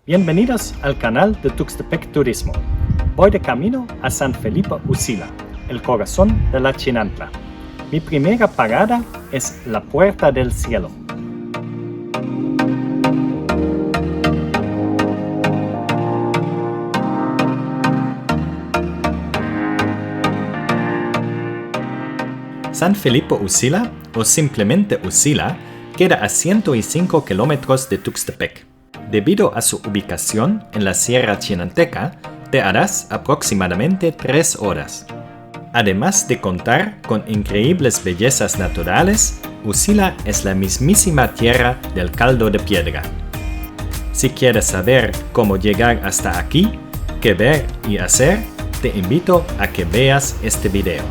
Bienvenidos al canal de Tuxtepec Turismo. Voy de camino a San Felipe Usila, el corazón de la Chinantla. Mi primera parada es la Puerta del Cielo. San Felipe Usila, o simplemente Usila, queda a 105 kilómetros de Tuxtepec. Debido a su ubicación en la Sierra Chinanteca, te harás aproximadamente 3 horas. Además de contar con increíbles bellezas naturales, Usila es la mismísima tierra del caldo de piedra. Si quieres saber cómo llegar hasta aquí, qué ver y hacer, te invito a que veas este video.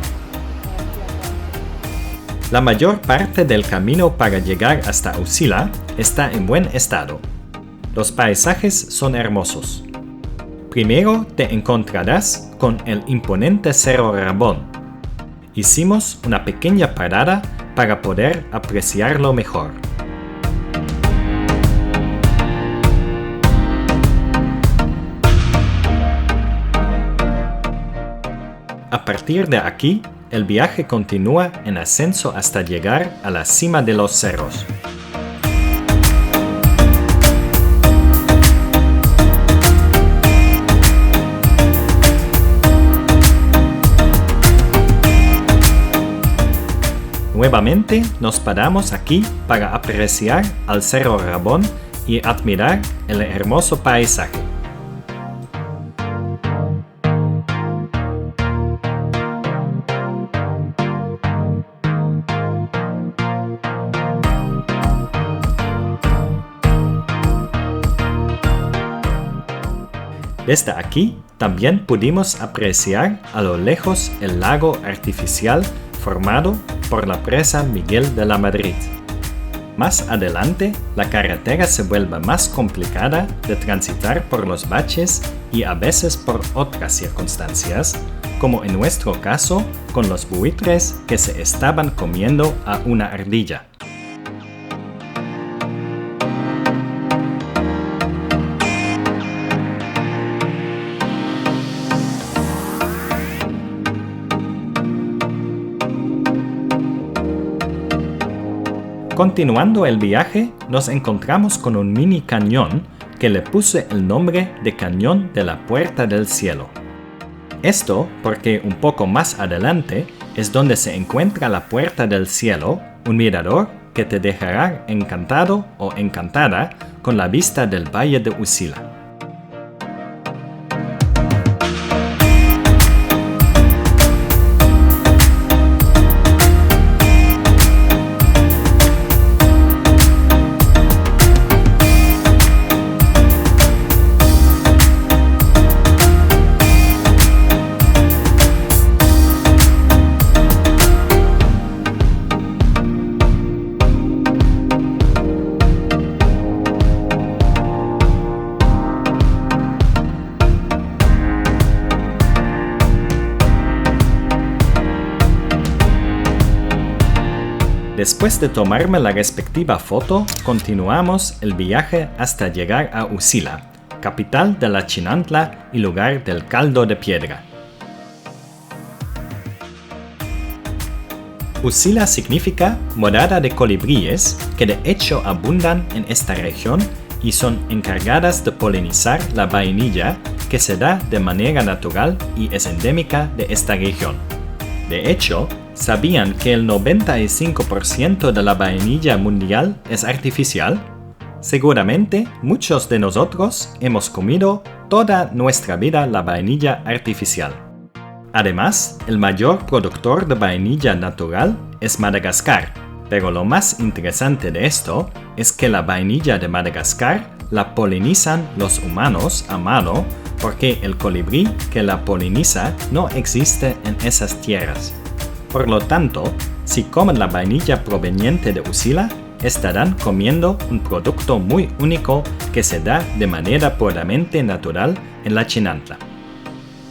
La mayor parte del camino para llegar hasta Usila está en buen estado. Los paisajes son hermosos. Primero te encontrarás con el imponente Cerro Rabón. Hicimos una pequeña parada para poder apreciarlo mejor. A partir de aquí, el viaje continúa en ascenso hasta llegar a la cima de los cerros. Nuevamente nos paramos aquí para apreciar al Cerro Rabón y admirar el hermoso paisaje. Desde aquí también pudimos apreciar a lo lejos el lago artificial formado por la presa Miguel de la Madrid. Más adelante, la carretera se vuelve más complicada de transitar por los baches y a veces por otras circunstancias, como en nuestro caso con los buitres que se estaban comiendo a una ardilla. Continuando el viaje, nos encontramos con un mini cañón que le puse el nombre de Cañón de la Puerta del Cielo. Esto porque un poco más adelante es donde se encuentra la Puerta del Cielo, un mirador que te dejará encantado o encantada con la vista del Valle de Usila. Después de tomarme la respectiva foto, continuamos el viaje hasta llegar a Usila, capital de la Chinantla y lugar del caldo de piedra. Usila significa morada de colibríes, que de hecho abundan en esta región y son encargadas de polinizar la vainilla que se da de manera natural y es endémica de esta región. De hecho, ¿sabían que el 95% de la vainilla mundial es artificial? Seguramente muchos de nosotros hemos comido toda nuestra vida la vainilla artificial. Además, el mayor productor de vainilla natural es Madagascar, pero lo más interesante de esto es que la vainilla de Madagascar la polinizan los humanos a mano porque el colibrí que la poliniza no existe en esas tierras. Por lo tanto, si comen la vainilla proveniente de Usila, estarán comiendo un producto muy único que se da de manera puramente natural en la Chinantla.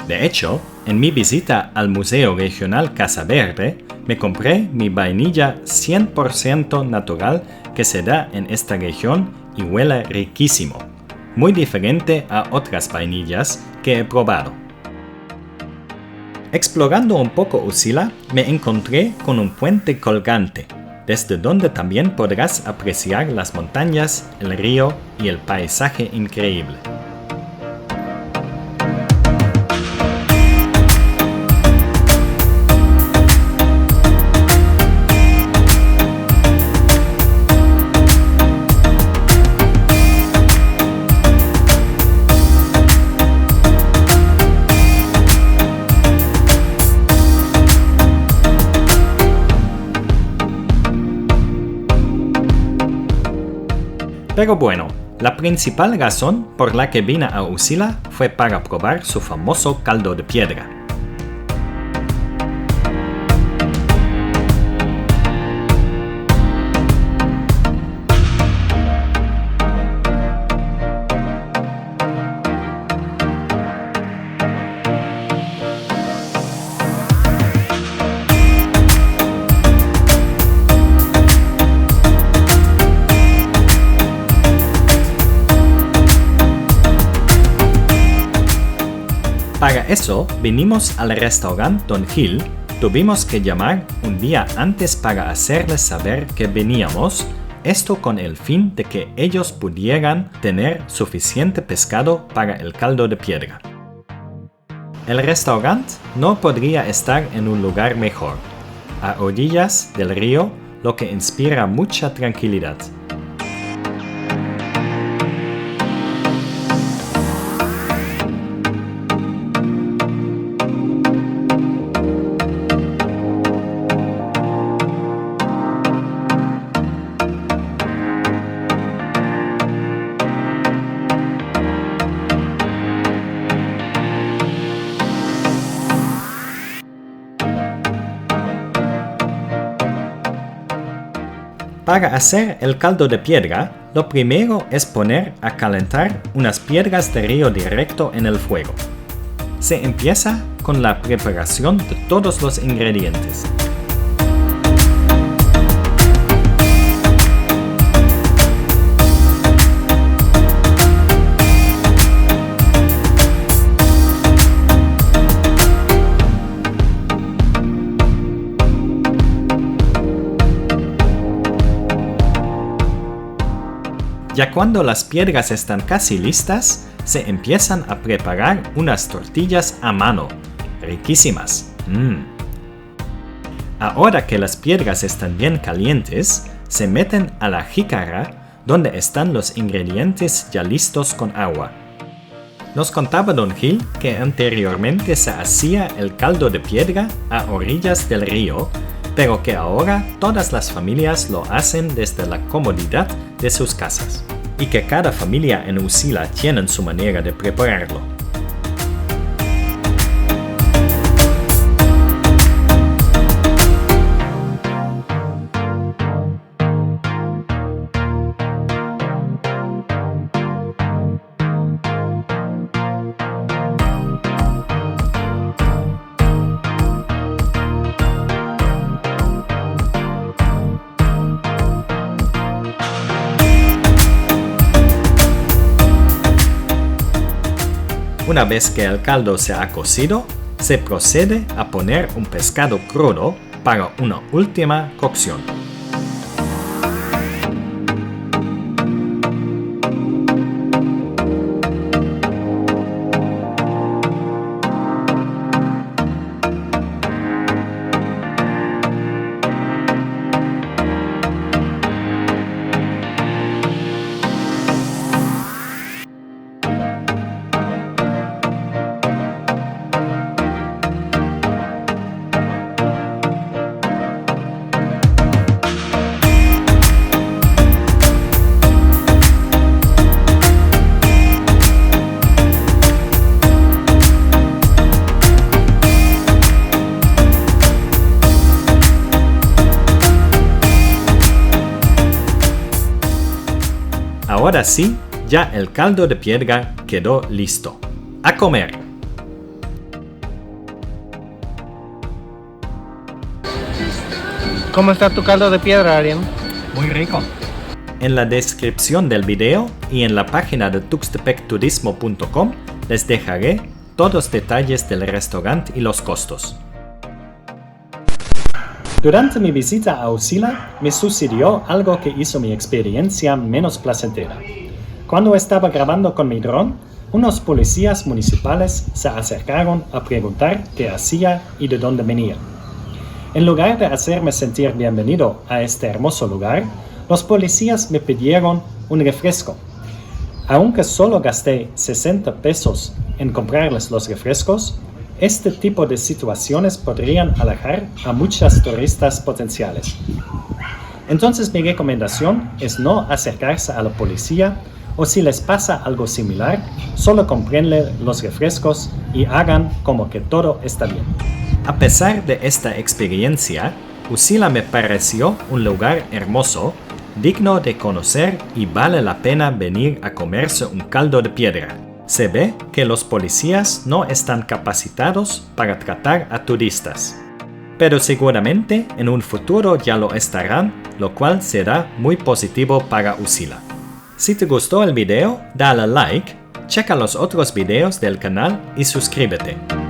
De hecho, en mi visita al Museo Regional Casa Verde, me compré mi vainilla 100% natural que se da en esta región y huele riquísimo. muy diferente a otras vainillas que he probado. Explorando un poco Usila, me encontré con un puente colgante, desde donde también podrás apreciar las montañas, el río y el paisaje increíble. Pero bueno, la principal razón por la que vine a Usila fue para probar su famoso caldo de piedra. Para eso vinimos al restaurante Don Gil. Tuvimos que llamar un día antes para hacerles saber que veníamos, esto con el fin de que ellos pudieran tener suficiente pescado para el caldo de piedra. El restaurante no podría estar en un lugar mejor, a orillas del río, lo que inspira mucha tranquilidad. Para hacer el caldo de piedra, lo primero es poner a calentar unas piedras de río directo en el fuego. Se empieza con la preparación de todos los ingredientes. Ya cuando las piedras están casi listas, se empiezan a preparar unas tortillas a mano, riquísimas. Ahora que las piedras están bien calientes, se meten a la jícara donde están los ingredientes ya listos con agua. Nos contaba Don Gil que anteriormente se hacía el caldo de piedra a orillas del río, pero que ahora todas las familias lo hacen desde la comodidad de sus casas, y que cada familia en Usila tiene su manera de prepararlo. Una vez que el caldo se ha cocido, se procede a poner un pescado crudo para una última cocción. Ahora sí, ya el caldo de piedra quedó listo. ¡A comer! ¿Cómo está tu caldo de piedra, Arián? Muy rico. En la descripción del video y en la página de tuxtepecturismo.com les dejaré todos los detalles del restaurante y los costos. Durante mi visita a Usila, me sucedió algo que hizo mi experiencia menos placentera. Cuando estaba grabando con mi dron, unos policías municipales se acercaron a preguntar qué hacía y de dónde venía. En lugar de hacerme sentir bienvenido a este hermoso lugar, los policías me pidieron un refresco. Aunque solo gasté 60 pesos en comprarles los refrescos, este tipo de situaciones podrían alejar a muchos turistas potenciales. Entonces mi recomendación es no acercarse a la policía o si les pasa algo similar, solo cómprenle los refrescos y hagan como que todo está bien. A pesar de esta experiencia, Usila me pareció un lugar hermoso, digno de conocer y vale la pena venir a comerse un caldo de piedra. Se ve que los policías no están capacitados para tratar a turistas, pero seguramente en un futuro ya lo estarán, lo cual será muy positivo para Usila. Si te gustó el video, dale like, checa los otros videos del canal y suscríbete.